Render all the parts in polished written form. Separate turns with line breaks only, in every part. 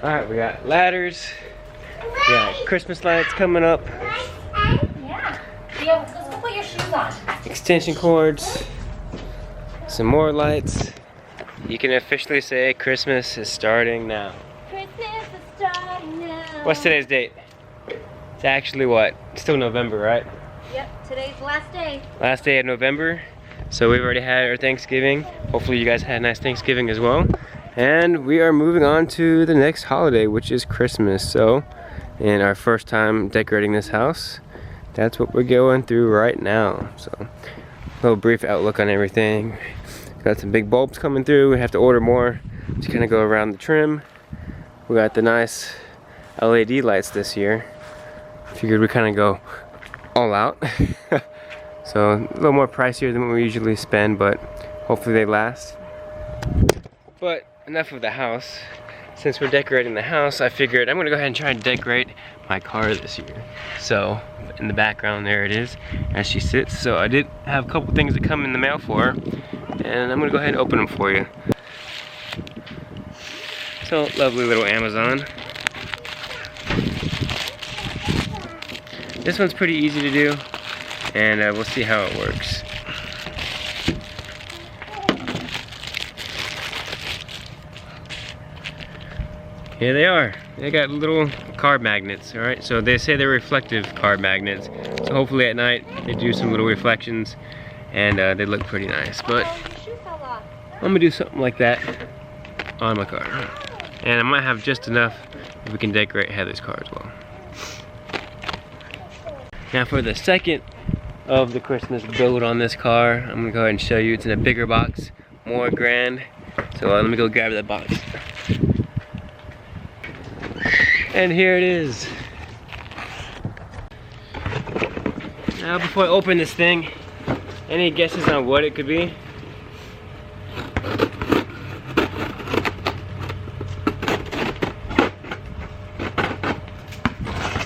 Alright, we got ladders. We got Christmas lights coming up.
Yeah. Let's go put your shoes on.
Extension cords. Some more lights. You can officially say Christmas is starting now.
Christmas is starting now.
What's today's date? It's actually what? It's still November, right?
Yep, today's the last day.
Last day of November. So we've already had our Thanksgiving. Hopefully you guys had a nice Thanksgiving as well. And we are moving on to the next holiday, which is Christmas. So, in our first time decorating this house, that's what we're going through right now. So, a little brief outlook on everything. Got some big bulbs coming through. We have to order more to kind of go around the trim. We got the nice LED lights this year. Figured we kind of go all out. So a little more pricier than what we usually spend, but hopefully they last. But enough of the house. Since we're decorating the house, I figured I'm gonna go ahead and try and decorate my car this year. So in the background there it is as she sits. So I did have a couple things that come in the mail for her, and I'm gonna go ahead and open them for you. So lovely little Amazon. This one's pretty easy to do, and we'll see how it works. Here they are. They got little car magnets, alright? So they say they're reflective car magnets. So hopefully at night they do some little reflections, and they look pretty nice. But I'm gonna do something like that on my car. And I might have just enough if we can decorate Heather's car as well. Now for the second of the Christmas build on this car, I'm gonna go ahead and show you. It's in a bigger box, more grand. So let me go grab that box. And here it is. Now before I open this thing, any guesses on what it could be?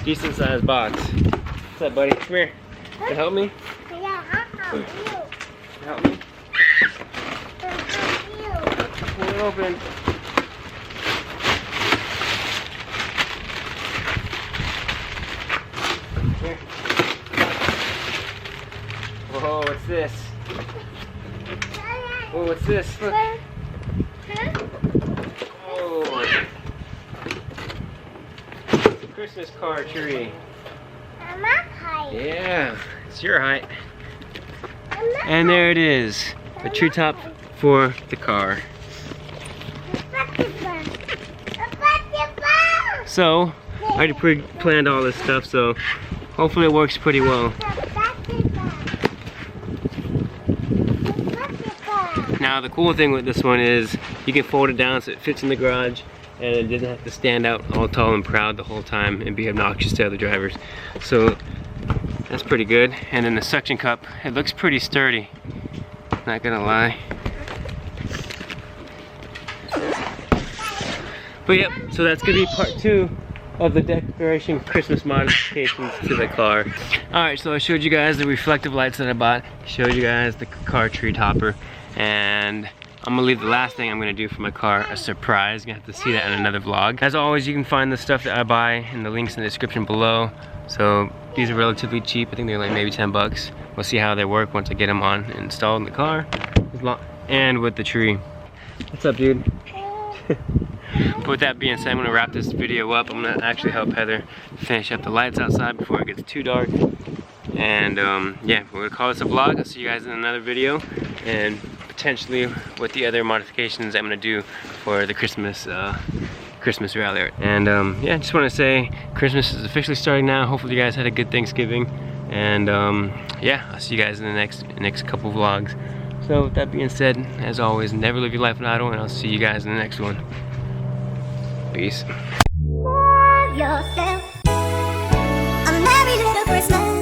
Decent sized box. What's up, buddy? Come here. Can you help me?
Yeah, I'll help you.
Help me?
I'll help you.
Pull it open. Here. Whoa, what's this? Oh, what's this? Look. Oh. It's a Christmas car tree.
I'm not high.
Yeah, it's your height.
I'm not
And there it is, the treetop for the car. So, I already pre-planned all this stuff, so hopefully it works pretty well. Now the cool thing with this one is you can fold it down so it fits in the garage, and it doesn't have to stand out all tall and proud the whole time and be obnoxious to other drivers. So that's pretty good. And then the suction cup, it looks pretty sturdy, not gonna lie. But yep, so that's gonna be part 2 of the decoration Christmas modifications to the car. Alright, so I showed you guys the reflective lights that I bought, showed you guys the car tree topper, and I'm gonna leave the last thing I'm gonna do for my car a surprise. You're gonna have to see that in another vlog. As always, you can find the stuff that I buy in the links in the description below. So these are relatively cheap. I think they're like maybe 10 bucks. We'll see how they work once I get them on installed in the car and with the tree. What's up, dude? But with that being said, I'm gonna wrap this video up. I'm gonna actually help Heather finish up the lights outside before it gets too dark. And yeah, we're gonna call this a vlog. I'll see you guys in another video, and potentially what the other modifications I'm gonna do for the Christmas rally. And yeah, just want to say Christmas is officially starting now. Hopefully you guys had a good Thanksgiving, and yeah, I'll see you guys in the next couple vlogs. So with that being said, as always, never live your life in idle, and I'll see you guys in the next one. Peace.
Yourself. A merry little Christmas.